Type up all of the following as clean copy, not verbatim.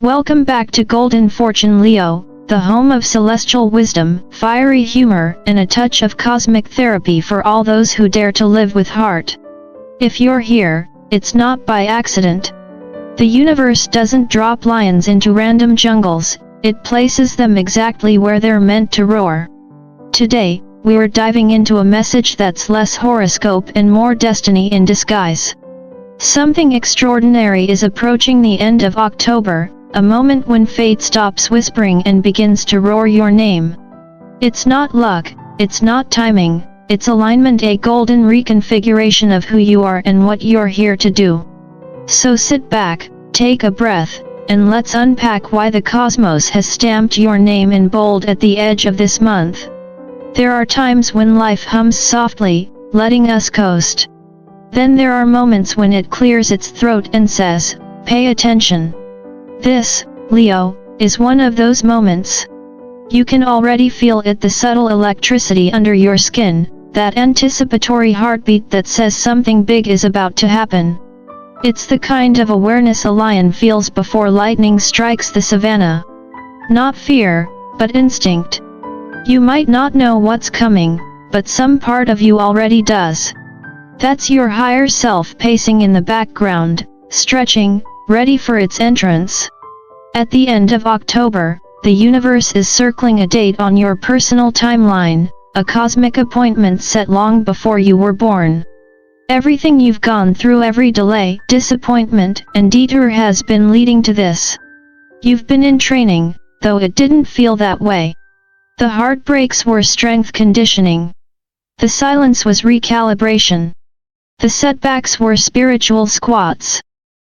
Welcome back to Golden Fortune Leo, the home of celestial wisdom, fiery humor, and a touch of cosmic therapy for all those who dare to live with heart. If you're here, it's not by accident. The universe doesn't drop lions into random jungles, it places them exactly where they're meant to roar. Today, we're diving into a message that's less horoscope and more destiny in disguise. Something extraordinary is approaching the end of October, a moment when fate stops whispering and begins to roar your name. It's not luck, it's not timing, it's alignment, a golden reconfiguration of who you are and what you're here to do. So sit back, take a breath, and let's unpack why the cosmos has stamped your name in bold at the edge of this month. There are times when life hums softly, letting us coast. Then there are moments when it clears its throat and says, "Pay attention." This, Leo, is one of those moments. You can already feel it, the subtle electricity under your skin, that anticipatory heartbeat that says something big is about to happen. It's the kind of awareness a lion feels before lightning strikes the savannah. Not fear, but instinct. You might not know what's coming, but some part of you already does. That's your higher self pacing in the background, stretching, ready for its entrance. At the end of October, the universe is circling a date on your personal timeline, a cosmic appointment set long before you were born. Everything you've gone through, every delay, disappointment, and detour has been leading to this. You've been in training, though it didn't feel that way. The heartbreaks were strength conditioning. The silence was recalibration. The setbacks were spiritual squats.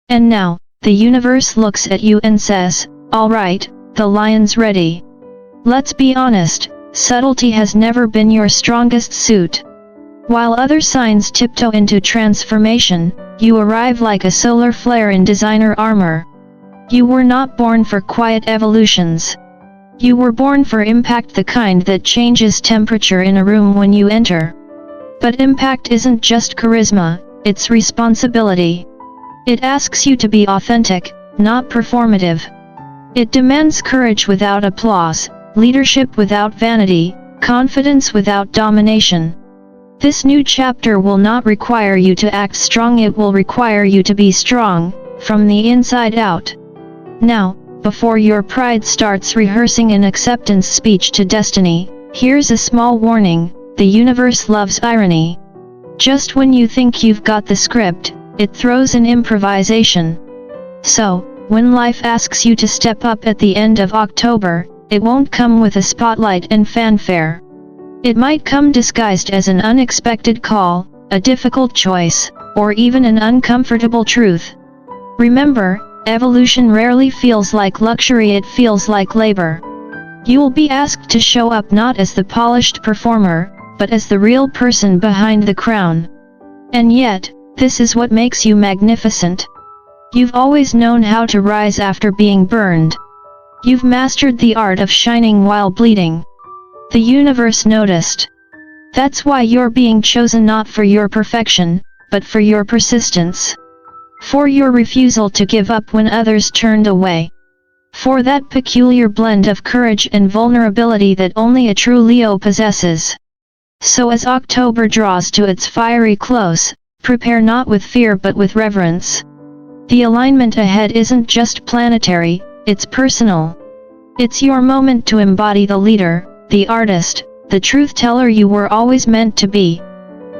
And now, the universe looks at you and says, "All right, the lion's ready." Let's be honest, subtlety has never been your strongest suit. While other signs tiptoe into transformation, you arrive like a solar flare in designer armor. You were not born for quiet evolutions. You were born for impact, the kind that changes temperature in a room when you enter. But impact isn't just charisma, it's responsibility. It asks you to be authentic, not performative. It demands courage without applause, leadership without vanity, confidence without domination. This new chapter will not require you to act strong, it will require you to be strong, from the inside out. Now, before your pride starts rehearsing an acceptance speech to destiny, here's a small warning: the universe loves irony. Just when you think you've got the script, it throws an improvisation. So, when life asks you to step up at the end of October, it won't come with a spotlight and fanfare. It might come disguised as an unexpected call, a difficult choice, or even an uncomfortable truth. Remember, evolution rarely feels like luxury, it feels like labor. You'll be asked to show up not as the polished performer, but as the real person behind the crown. And yet, this is what makes you magnificent. You've always known how to rise after being burned. You've mastered the art of shining while bleeding. The universe noticed. That's why you're being chosen, not for your perfection, but for your persistence. For your refusal to give up when others turned away. For that peculiar blend of courage and vulnerability that only a true Leo possesses. So as October draws to its fiery close, prepare not with fear but with reverence. The alignment ahead isn't just planetary, it's personal. It's your moment to embody the leader, the artist, the truth teller you were always meant to be.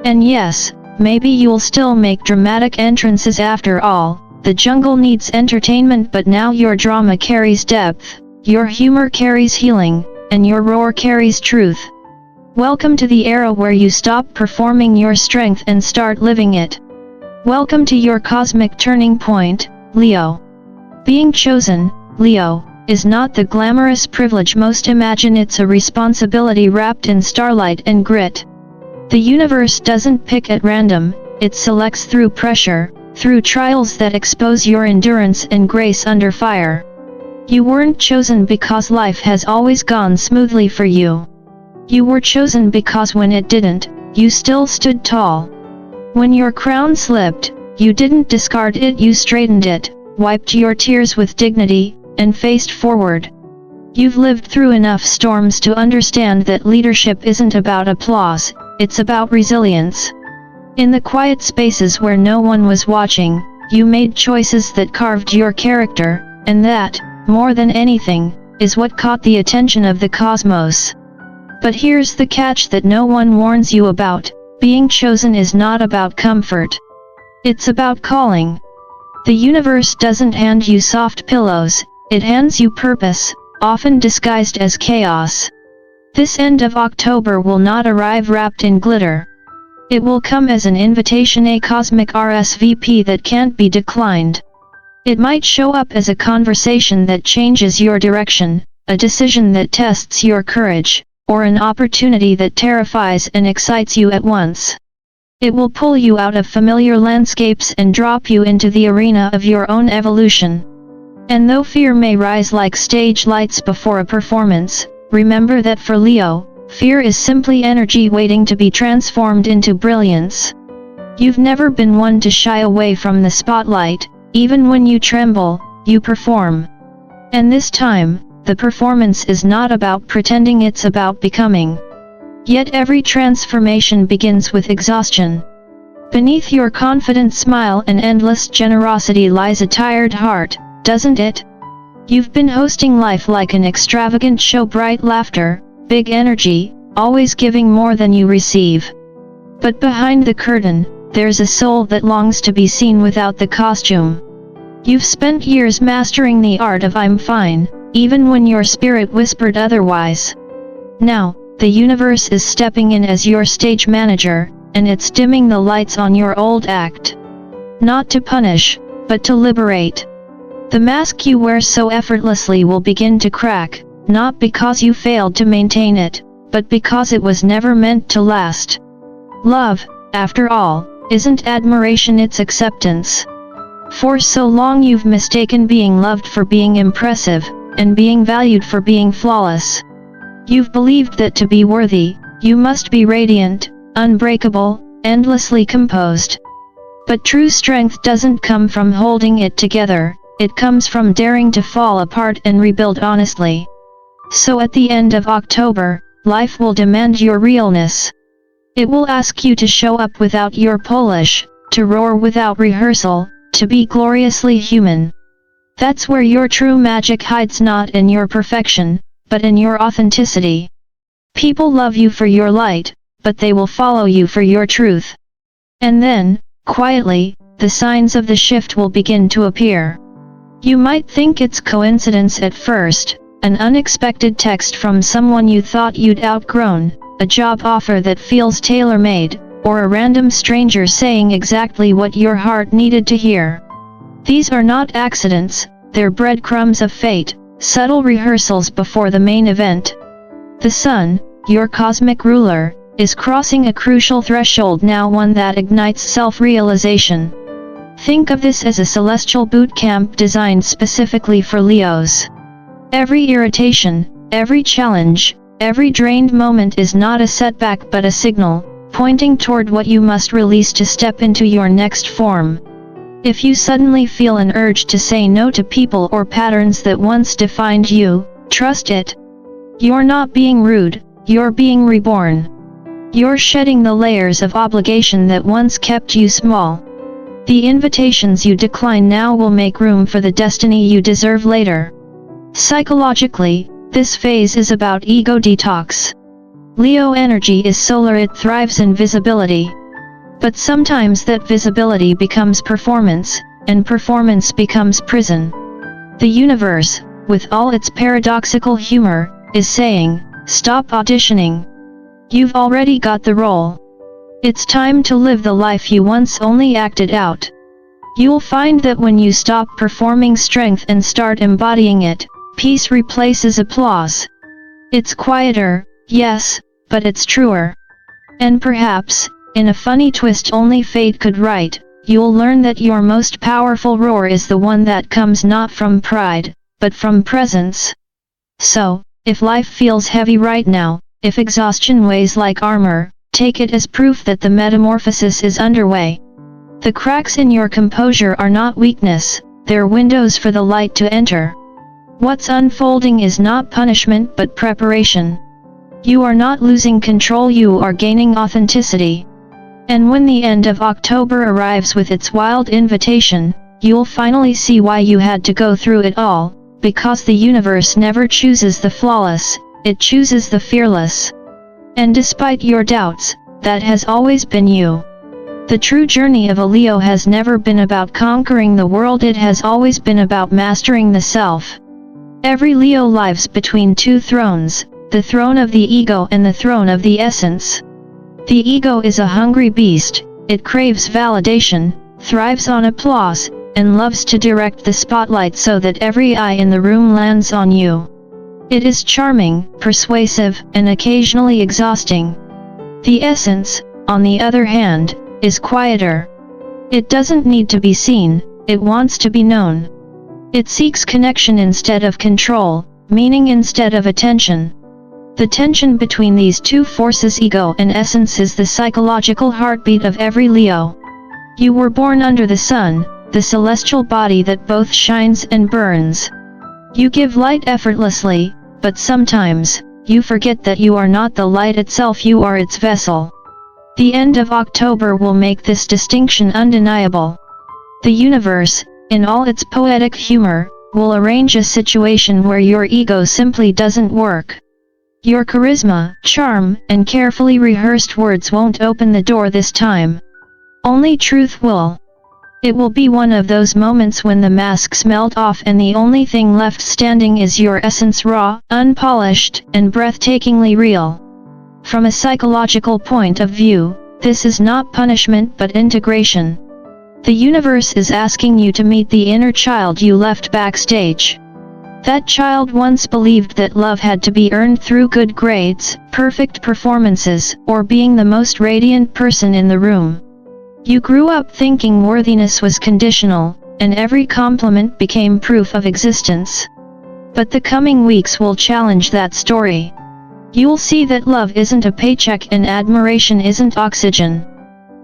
And yes, maybe you'll still make dramatic entrances after all. The jungle needs entertainment, but now your drama carries depth, your humor carries healing, and your roar carries truth. Welcome to the era where you stop performing your strength and start living it. Welcome to your cosmic turning point, Leo. Being chosen, Leo, is not the glamorous privilege most imagine, it's a responsibility wrapped in starlight and grit. The universe doesn't pick at random, it selects through pressure, through trials that expose your endurance and grace under fire. You weren't chosen because life has always gone smoothly for you. You were chosen because when it didn't, you still stood tall. When your crown slipped, you didn't discard it, you straightened it, wiped your tears with dignity, and faced forward. You've lived through enough storms to understand that leadership isn't about applause, it's about resilience. In the quiet spaces where no one was watching, you made choices that carved your character, and that, more than anything, is what caught the attention of the cosmos. But here's the catch that no one warns you about: being chosen is not about comfort. It's about calling. The universe doesn't hand you soft pillows, it hands you purpose, often disguised as chaos. This end of October will not arrive wrapped in glitter. It will come as an invitation, a cosmic RSVP that can't be declined. It might show up as a conversation that changes your direction, a decision that tests your courage, or an opportunity that terrifies and excites you at once. It will pull you out of familiar landscapes and drop you into the arena of your own evolution. And though fear may rise like stage lights before a performance, remember that for Leo, fear is simply energy waiting to be transformed into brilliance. You've never been one to shy away from the spotlight. Even when you tremble, you perform. And this time, the performance is not about pretending, it's about becoming. Yet every transformation begins with exhaustion. Beneath your confident smile and endless generosity lies a tired heart, doesn't it? You've been hosting life like an extravagant show, bright laughter, big energy, always giving more than you receive. But behind the curtain, there's a soul that longs to be seen without the costume. You've spent years mastering the art of I'm fine, even when your spirit whispered otherwise. Now, the universe is stepping in as your stage manager, and it's dimming the lights on your old act. Not to punish, but to liberate. The mask you wear so effortlessly will begin to crack, not because you failed to maintain it, but because it was never meant to last. Love, after all, isn't admiration, it's acceptance. For so long you've mistaken being loved for being impressive, and being valued for being flawless. You've believed that to be worthy, you must be radiant, unbreakable, endlessly composed. But true strength doesn't come from holding it together, it comes from daring to fall apart and rebuild honestly. So at the end of October, life will demand your realness. It will ask you to show up without your polish, to roar without rehearsal, to be gloriously human. That's where your true magic hides, not in your perfection, but in your authenticity. People love you for your light, but they will follow you for your truth. And then, quietly, the signs of the shift will begin to appear. You might think it's coincidence at first, an unexpected text from someone you thought you'd outgrown, a job offer that feels tailor-made, or a random stranger saying exactly what your heart needed to hear. These are not accidents, they're breadcrumbs of fate, subtle rehearsals before the main event. The sun, your cosmic ruler, is crossing a crucial threshold now, one that ignites self-realization. Think of this as a celestial boot camp designed specifically for Leos. Every irritation, every challenge, every drained moment is not a setback but a signal, pointing toward what you must release to step into your next form. If you suddenly feel an urge to say no to people or patterns that once defined you, trust it. You're not being rude, you're being reborn. You're shedding the layers of obligation that once kept you small. The invitations you decline now will make room for the destiny you deserve later. Psychologically, this phase is about ego detox. Leo energy is solar, it thrives in visibility. But sometimes that visibility becomes performance, and performance becomes prison. The universe, with all its paradoxical humor, is saying, stop auditioning. You've already got the role. It's time to live the life you once only acted out. You'll find that when you stop performing strength and start embodying it, peace replaces applause. It's quieter, yes, but it's truer. And perhaps, in a funny twist only fate could write, you'll learn that your most powerful roar is the one that comes not from pride, but from presence. So, if life feels heavy right now, if exhaustion weighs like armor, take it as proof that the metamorphosis is underway. The cracks in your composure are not weakness, they're windows for the light to enter. What's unfolding is not punishment but preparation. You are not losing control, you are gaining authenticity. And when the end of October arrives with its wild invitation, you'll finally see why you had to go through it all, because the universe never chooses the flawless, it chooses the fearless. And despite your doubts, that has always been you. The true journey of a Leo has never been about conquering the world, it has always been about mastering the self. Every Leo lives between two thrones, the throne of the ego and the throne of the essence. The ego is a hungry beast, it craves validation, thrives on applause, and loves to direct the spotlight so that every eye in the room lands on you. It is charming, persuasive, and occasionally exhausting. The essence, on the other hand, is quieter. It doesn't need to be seen, it wants to be known. It seeks connection instead of control, meaning instead of attention. The tension between these two forces, ego and essence, is the psychological heartbeat of every Leo. You were born under the sun, the celestial body that both shines and burns. You give light effortlessly, but sometimes, you forget that you are not the light itself, you are its vessel. The end of October will make this distinction undeniable. The universe, in all its poetic humor, will arrange a situation where your ego simply doesn't work. Your charisma, charm, and carefully rehearsed words won't open the door this time. Only truth will. It will be one of those moments when the masks melt off and the only thing left standing is your essence, raw, unpolished, and breathtakingly real. From a psychological point of view, this is not punishment but integration. The universe is asking you to meet the inner child you left backstage. That child once believed that love had to be earned through good grades, perfect performances, or being the most radiant person in the room. You grew up thinking worthiness was conditional, and every compliment became proof of existence. But the coming weeks will challenge that story. You'll see that love isn't a paycheck and admiration isn't oxygen.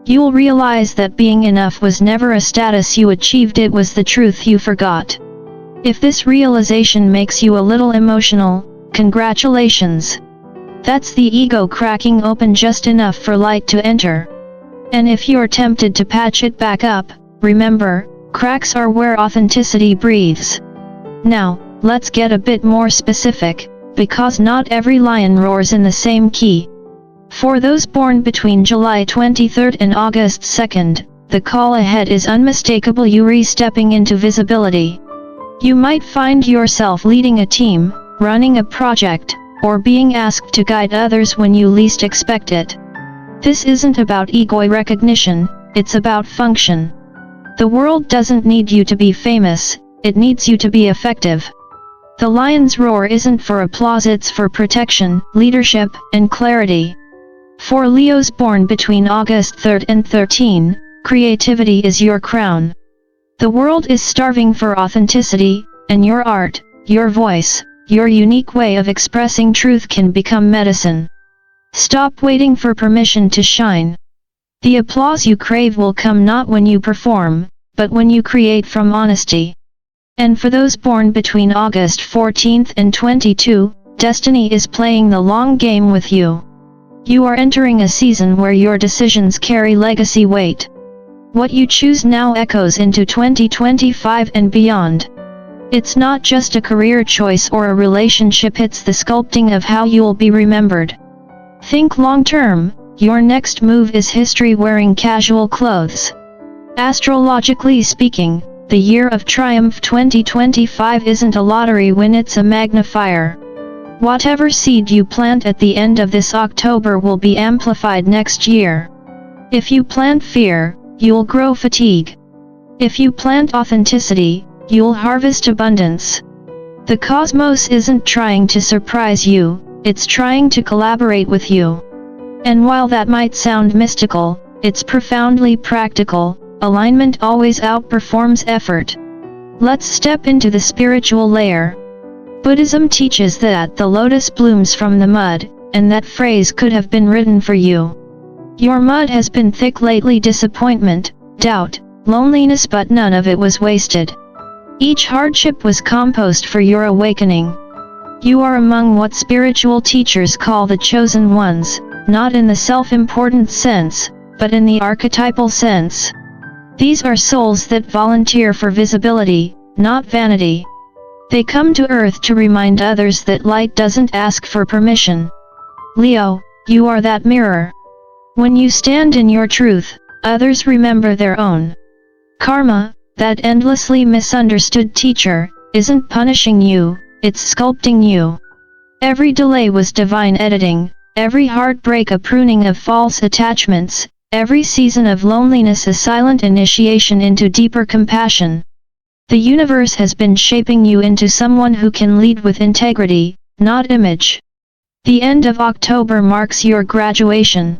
You'll realize that being enough was never a status you achieved, it was the truth you forgot. If this realization makes you a little emotional, congratulations. That's the ego cracking open just enough for light to enter. And if you're tempted to patch it back up, remember, cracks are where authenticity breathes. Now, let's get a bit more specific, because not every lion roars in the same key. For those born between July 23rd and August 2nd, the call ahead is unmistakable, you're stepping into visibility. You might find yourself leading a team, running a project, or being asked to guide others when you least expect it. This isn't about ego recognition, it's about function. The world doesn't need you to be famous, it needs you to be effective. The lion's roar isn't for applause, it's for protection, leadership, and clarity. For Leos born between August 3rd and 13, creativity is your crown. The world is starving for authenticity, and your art, your voice, your unique way of expressing truth can become medicine. Stop waiting for permission to shine. The applause you crave will come not when you perform, but when you create from honesty. And for those born between August 14th and 22, destiny is playing the long game with you. You are entering a season where your decisions carry legacy weight. What you choose now echoes into 2025 and beyond. It's not just a career choice or a relationship, it's the sculpting of how you'll be remembered. Think long term, your next move is history wearing casual clothes. Astrologically speaking, the year of triumph 2025 isn't a lottery win, it's a magnifier. Whatever seed you plant at the end of this October will be amplified next year. If you plant fear, you'll grow fatigue. If you plant authenticity, you'll harvest abundance. The cosmos isn't trying to surprise you, it's trying to collaborate with you. And while that might sound mystical, it's profoundly practical. Alignment always outperforms effort. Let's step into the spiritual layer. Buddhism teaches that the lotus blooms from the mud, and that phrase could have been written for you. Your mud has been thick lately, disappointment, doubt, loneliness, but none of it was wasted. Each hardship was compost for your awakening. You are among what spiritual teachers call the chosen ones, not in the self-important sense, but in the archetypal sense. These are souls that volunteer for visibility, not vanity. They come to Earth to remind others that light doesn't ask for permission. Leo, you are that mirror. When you stand in your truth, others remember their own. Karma, that endlessly misunderstood teacher, isn't punishing you, it's sculpting you. Every delay was divine editing, every heartbreak a pruning of false attachments, every season of loneliness a silent initiation into deeper compassion. The universe has been shaping you into someone who can lead with integrity, not image. The end of October marks your graduation.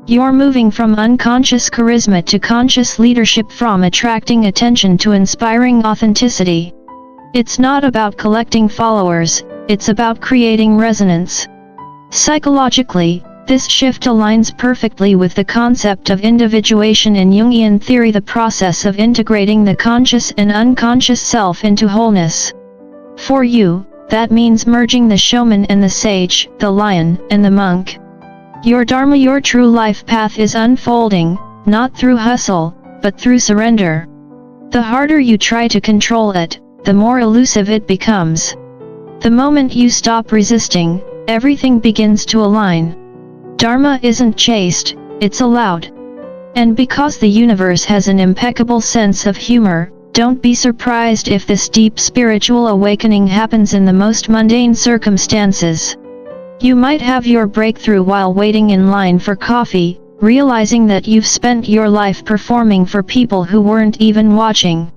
You're moving from unconscious charisma to conscious leadership, from attracting attention to inspiring authenticity. It's not about collecting followers, it's about creating resonance. Psychologically, this shift aligns perfectly with the concept of individuation in Jungian theory, the process of integrating the conscious and unconscious self into wholeness. For you, that means merging the showman and the sage, the lion and the monk. Your Dharma, your true life path, is unfolding, not through hustle, but through surrender. The harder you try to control it, the more elusive it becomes. The moment you stop resisting, everything begins to align. Dharma isn't chased, it's allowed. And because the universe has an impeccable sense of humor, don't be surprised if this deep spiritual awakening happens in the most mundane circumstances. You might have your breakthrough while waiting in line for coffee, realizing that you've spent your life performing for people who weren't even watching.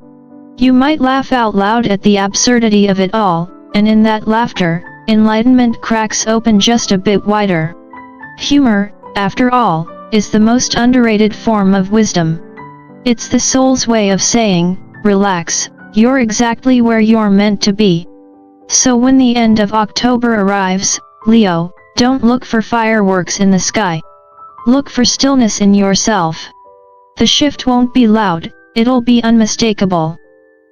You might laugh out loud at the absurdity of it all, and in that laughter, enlightenment cracks open just a bit wider. Humor, after all, is the most underrated form of wisdom. It's the soul's way of saying, relax, you're exactly where you're meant to be. So when the end of October arrives, Leo, don't look for fireworks in the sky. Look for stillness in yourself. The shift won't be loud, it'll be unmistakable.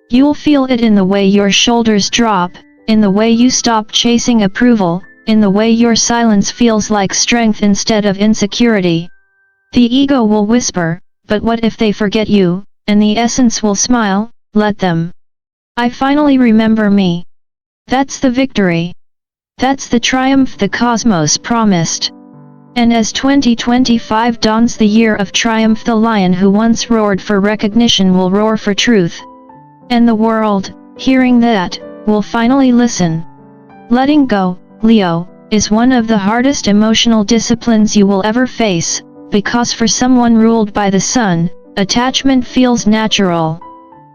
You'll feel it in the way your shoulders drop, in the way you stop chasing approval, in the way your silence feels like strength instead of insecurity. The ego will whisper, but what if they forget you, and the essence will smile, let them. I finally remember me. That's the victory. That's the triumph the cosmos promised. And as 2025 dawns, the year of triumph, the lion who once roared for recognition will roar for truth. And the world, hearing that, will finally listen. Letting go, Leo, is one of the hardest emotional disciplines you will ever face, because for someone ruled by the sun, attachment feels natural.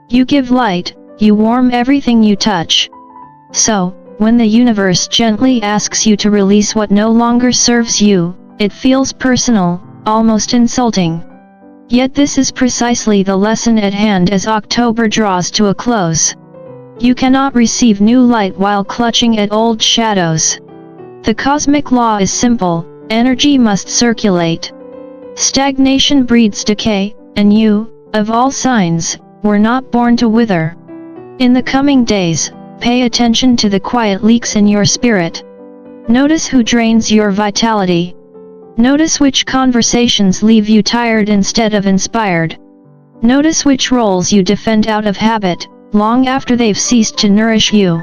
You give light, you warm everything you touch. So, when the universe gently asks you to release what no longer serves you, it feels personal, almost insulting. Yet this is precisely the lesson at hand as October draws to a close. You cannot receive new light while clutching at old shadows. The cosmic law is simple, energy must circulate. Stagnation breeds decay, and you, of all signs, were not born to wither. In the coming days, pay attention to the quiet leaks in your spirit. Notice who drains your vitality. Notice which conversations leave you tired instead of inspired. Notice which roles you defend out of habit, long after they've ceased to nourish you.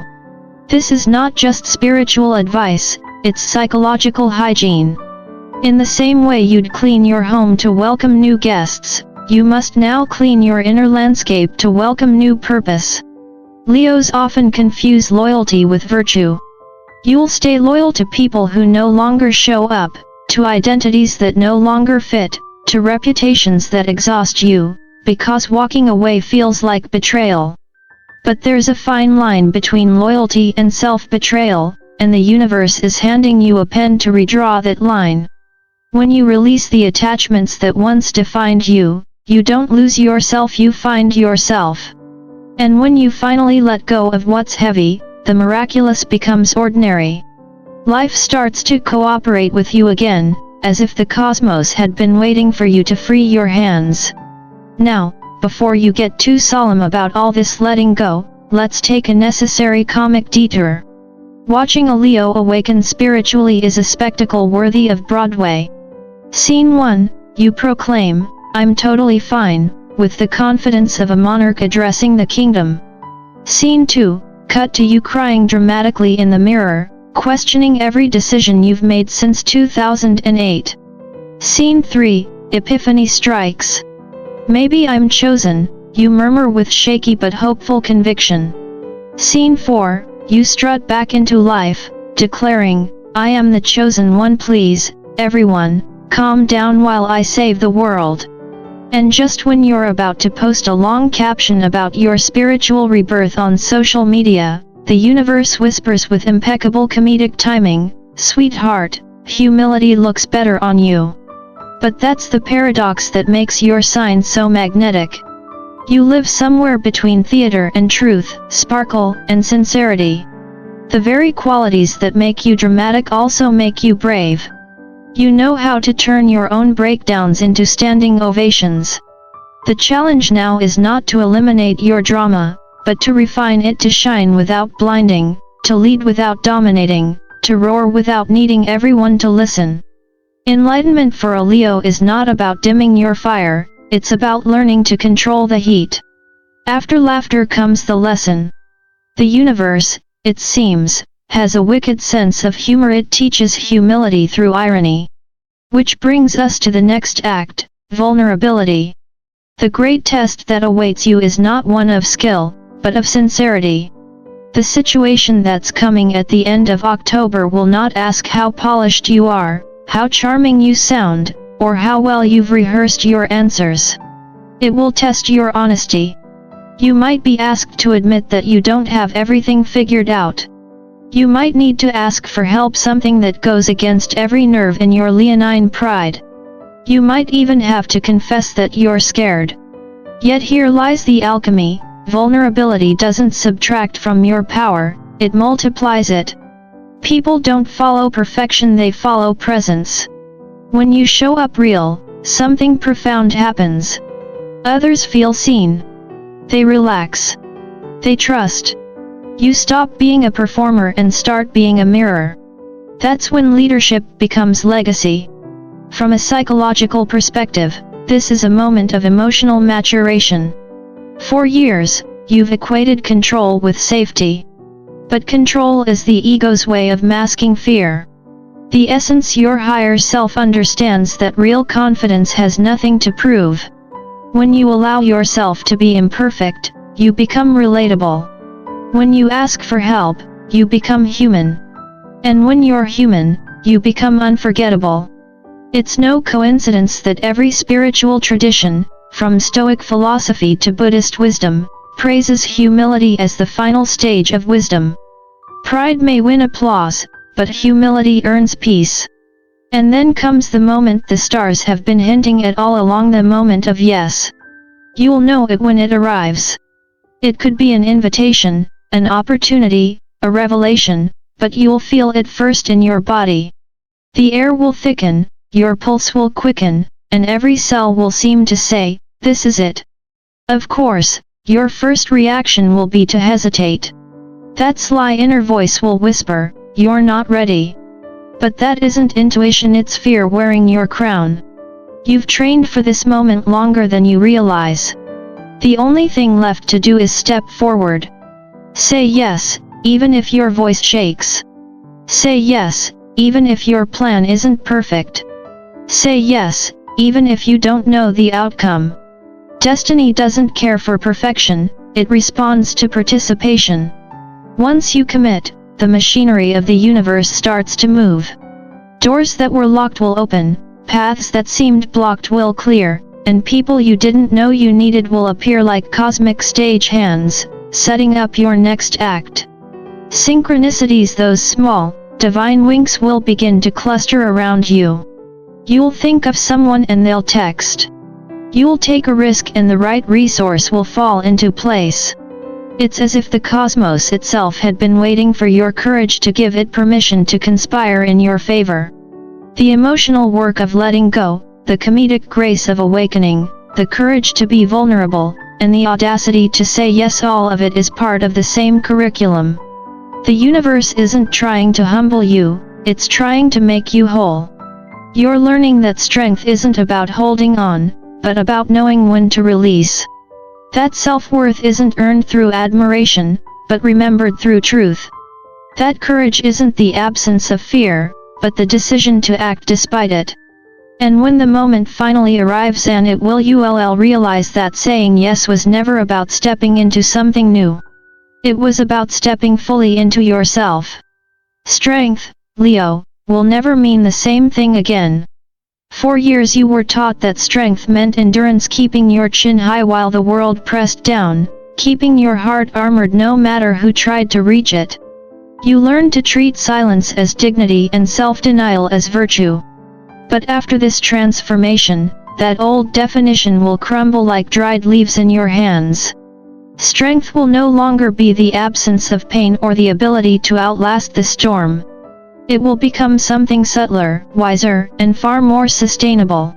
This is not just spiritual advice, it's psychological hygiene. In the same way you'd clean your home to welcome new guests, you must now clean your inner landscape to welcome new purpose. Leos often confuse loyalty with virtue. You'll stay loyal to people who no longer show up, to identities that no longer fit, to reputations that exhaust you, because walking away feels like betrayal. But there's a fine line between loyalty and self-betrayal, and the universe is handing you a pen to redraw that line. When you release the attachments that once defined you, you don't lose yourself, you find yourself. And when you finally let go of what's heavy, the miraculous becomes ordinary. Life starts to cooperate with you again, as if the cosmos had been waiting for you to free your hands. Now, before you get too solemn about all this letting go, let's take a necessary comic detour. Watching a Leo awaken spiritually is a spectacle worthy of Broadway. Scene 1, you proclaim, "I'm totally fine," with the confidence of a monarch addressing the kingdom. Scene 2, cut to you crying dramatically in the mirror, questioning every decision you've made since 2008. Scene 3, epiphany strikes. "Maybe I'm chosen," you murmur with shaky but hopeful conviction. Scene 4, you strut back into life, declaring, "I am the chosen one, please, everyone, calm down while I save the world." And just when you're about to post a long caption about your spiritual rebirth on social media, the universe whispers with impeccable comedic timing, "Sweetheart, humility looks better on you." But that's the paradox that makes your sign so magnetic. You live somewhere between theater and truth, sparkle and sincerity. The very qualities that make you dramatic also make you brave. You know how to turn your own breakdowns into standing ovations. The challenge now is not to eliminate your drama, but to refine it to shine without blinding, to lead without dominating, to roar without needing everyone to listen. Enlightenment for a Leo is not about dimming your fire, it's about learning to control the heat. After laughter comes the lesson. The universe, it seems, has a wicked sense of humor. It teaches humility through irony. Which brings us to the next act, vulnerability. The great test that awaits you is not one of skill, but of sincerity. The situation that's coming at the end of October will not ask how polished you are, how charming you sound, or how well you've rehearsed your answers. It will test your honesty. You might be asked to admit that you don't have everything figured out. You might need to ask for help, something that goes against every nerve in your leonine pride. You might even have to confess that you're scared. Yet here lies the alchemy: vulnerability doesn't subtract from your power, it multiplies it. People don't follow perfection, they follow presence. When you show up real, something profound happens. Others feel seen. They relax. They trust. You stop being a performer and start being a mirror. That's when leadership becomes legacy. From a psychological perspective, this is a moment of emotional maturation. For years, you've equated control with safety. But control is the ego's way of masking fear. The essence, your higher self understands that real confidence has nothing to prove. When you allow yourself to be imperfect, you become relatable. When you ask for help, you become human. And when you're human, you become unforgettable. It's no coincidence that every spiritual tradition, from Stoic philosophy to Buddhist wisdom, praises humility as the final stage of wisdom. Pride may win applause, but humility earns peace. And then comes the moment the stars have been hinting at all along, the moment of yes. You'll know it when it arrives. It could be an invitation, an opportunity, a revelation, but you'll feel it first in your body. The air will thicken, your pulse will quicken, and every cell will seem to say, "This is it." Of course, your first reaction will be to hesitate. That sly inner voice will whisper, "You're not ready." But that isn't intuition, it's fear wearing your crown. You've trained for this moment longer than you realize. The only thing left to do is step forward. Say yes, even if your voice shakes. Say yes, even if your plan isn't perfect. Say yes, even if you don't know the outcome. Destiny doesn't care for perfection, it responds to participation. Once you commit, the machinery of the universe starts to move. Doors that were locked will open, paths that seemed blocked will clear, and people you didn't know you needed will appear like cosmic stage hands, setting up your next act. Synchronicities, those small, divine winks, will begin to cluster around you. You'll think of someone and they'll text. You'll take a risk and the right resource will fall into place. It's as if the cosmos itself had been waiting for your courage to give it permission to conspire in your favor. The emotional work of letting go, the comedic grace of awakening, the courage to be vulnerable, and the audacity to say yes, all of it is part of the same curriculum. The universe isn't trying to humble you, it's trying to make you whole. You're learning that strength isn't about holding on, but about knowing when to release. That self-worth isn't earned through admiration, but remembered through truth. That courage isn't the absence of fear, but the decision to act despite it. And when the moment finally arrives and it will, you'll realize that saying yes was never about stepping into something new. It was about stepping fully into yourself. Strength, Leo, will never mean the same thing again. For years you were taught that strength meant endurance, keeping your chin high while the world pressed down, keeping your heart armored no matter who tried to reach it. You learned to treat silence as dignity and self-denial as virtue. But after this transformation, that old definition will crumble like dried leaves in your hands. Strength will no longer be the absence of pain or the ability to outlast the storm. It will become something subtler, wiser, and far more sustainable.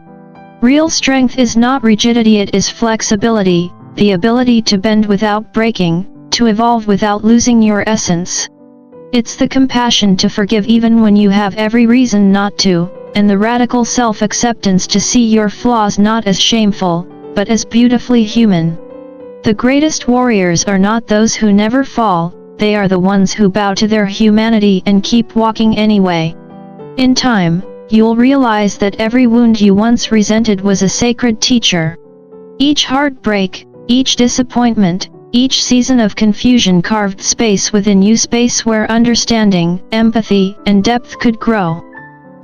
Real strength is not rigidity, it is flexibility, the ability to bend without breaking, to evolve without losing your essence. It's the compassion to forgive even when you have every reason not to, and the radical self-acceptance to see your flaws not as shameful, but as beautifully human. The greatest warriors are not those who never fall, they are the ones who bow to their humanity and keep walking anyway. In time, you'll realize that every wound you once resented was a sacred teacher. Each heartbreak, each disappointment, each season of confusion carved space within you, space where understanding, empathy, and depth could grow.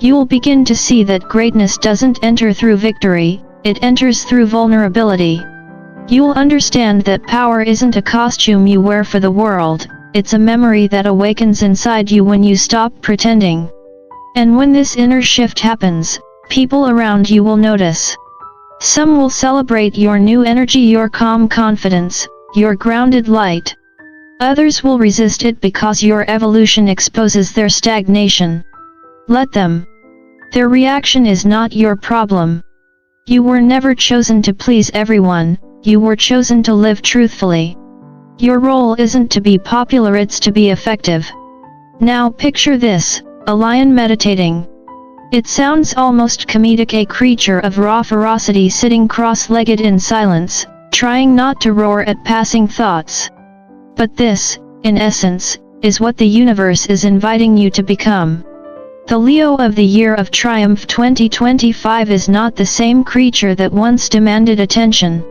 You'll begin to see that greatness doesn't enter through victory, it enters through vulnerability. You'll understand that power isn't a costume you wear for the world, it's a memory that awakens inside you when you stop pretending. And when this inner shift happens, people around you will notice. Some will celebrate your new energy, your calm confidence, your grounded light. Others will resist it because your evolution exposes their stagnation. Let them. Their reaction is not your problem. You were never chosen to please everyone, you were chosen to live truthfully. Your role isn't to be popular, it's to be effective. Now picture this, a lion meditating. It sounds almost comedic, a creature of raw ferocity sitting cross-legged in silence, trying not to roar at passing thoughts. But this, in essence, is what the universe is inviting you to become. The Leo of the Year of Triumph 2025 is not the same creature that once demanded attention.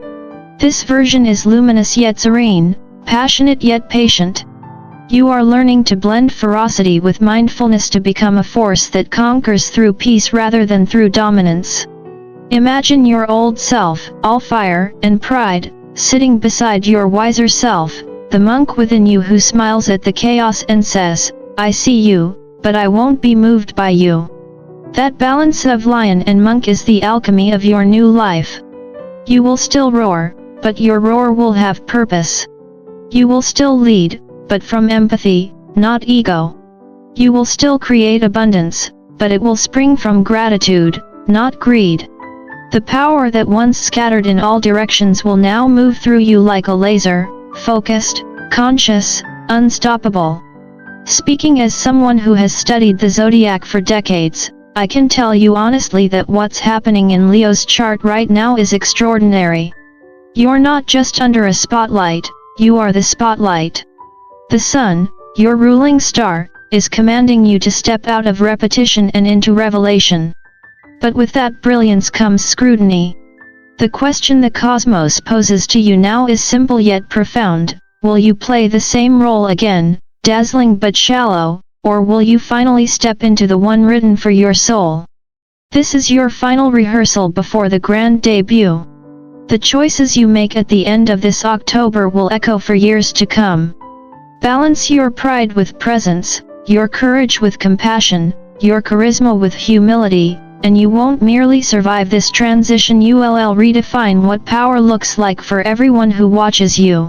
This version is luminous yet serene, passionate yet patient. You are learning to blend ferocity with mindfulness to become a force that conquers through peace rather than through dominance. Imagine your old self, all fire and pride, sitting beside your wiser self, the monk within you who smiles at the chaos and says, "I see you, but I won't be moved by you." That balance of lion and monk is the alchemy of your new life. You will still roar, but your roar will have purpose. You will still lead, but from empathy, not ego. You will still create abundance, but it will spring from gratitude, not greed. The power that once scattered in all directions will now move through you like a laser, focused, conscious, unstoppable. Speaking as someone who has studied the Zodiac for decades, I can tell you honestly that what's happening in Leo's chart right now is extraordinary. You're not just under a spotlight, you are the spotlight. The sun, your ruling star, is commanding you to step out of repetition and into revelation. But with that brilliance comes scrutiny. The question the cosmos poses to you now is simple yet profound: will you play the same role again, dazzling but shallow, or will you finally step into the one written for your soul? This is your final rehearsal before the grand debut. The choices you make at the end of this October will echo for years to come. Balance your pride with presence, your courage with compassion, your charisma with humility, and you won't merely survive this transition, you'll redefine what power looks like for everyone who watches you.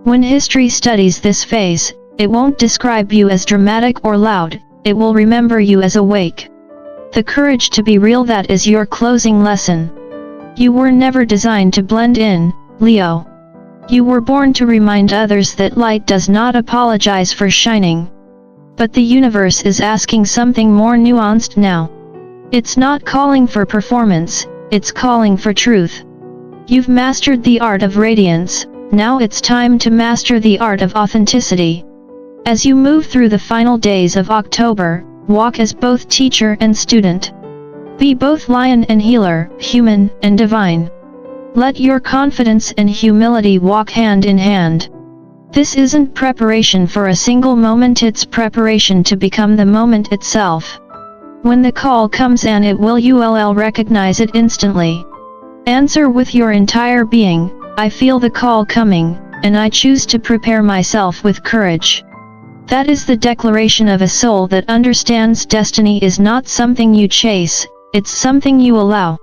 When history studies this phase, it won't describe you as dramatic or loud, it will remember you as awake. The courage to be real, that is your closing lesson. You were never designed to blend in, Leo. You were born to remind others that light does not apologize for shining. But the universe is asking something more nuanced now. It's not calling for performance, it's calling for truth. You've mastered the art of radiance, now it's time to master the art of authenticity. As you move through the final days of October, walk as both teacher and student. Be both lion and healer, human and divine. Let your confidence and humility walk hand in hand. This isn't preparation for a single moment, it's preparation to become the moment itself. When the call comes and it will, you'll recognize it instantly. Answer with your entire being, I feel the call coming, and I choose to prepare myself with courage. That is the declaration of a soul that understands destiny is not something you chase, it's something you allow.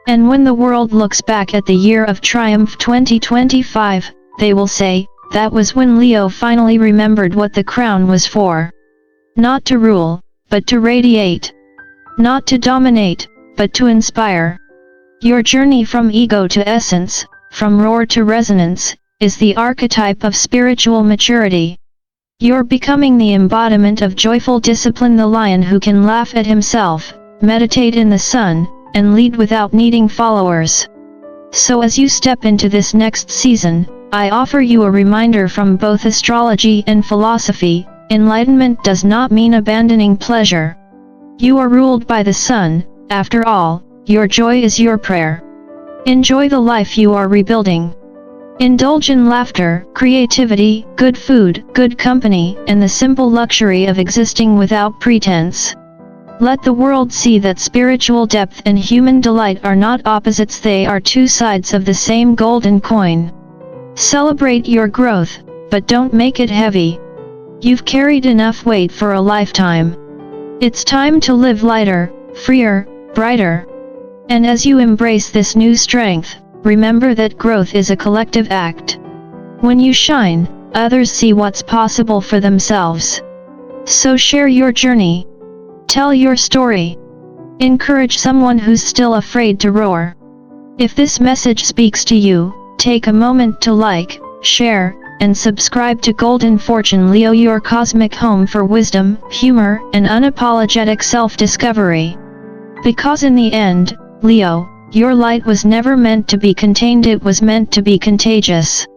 And when the world looks back at the year of triumph 2025, they will say, that was when Leo finally remembered what the crown was for. Not to rule, but to radiate. Not to dominate, but to inspire. Your journey from ego to essence, from roar to resonance, is the archetype of spiritual maturity. You're becoming the embodiment of joyful discipline, the lion who can laugh at himself, meditate in the sun, and lead without needing followers. So as you step into this next season, I offer you a reminder from both astrology and philosophy: enlightenment does not mean abandoning pleasure. You are ruled by the sun, after all, your joy is your prayer. Enjoy the life you are rebuilding. Indulge in laughter, creativity, good food, good company, and the simple luxury of existing without pretense. Let the world see that spiritual depth and human delight are not opposites, they are two sides of the same golden coin. Celebrate your growth, but don't make it heavy. You've carried enough weight for a lifetime. It's time to live lighter, freer, brighter. And as you embrace this new strength, remember that growth is a collective act. When you shine, others see what's possible for themselves. So share your journey. Tell your story. Encourage someone who's still afraid to roar. If this message speaks to you, take a moment to like, share, and subscribe to Golden Fortune Leo, your cosmic home for wisdom, humor, and unapologetic self-discovery. Because in the end, Leo, your light was never meant to be contained, it was meant to be contagious.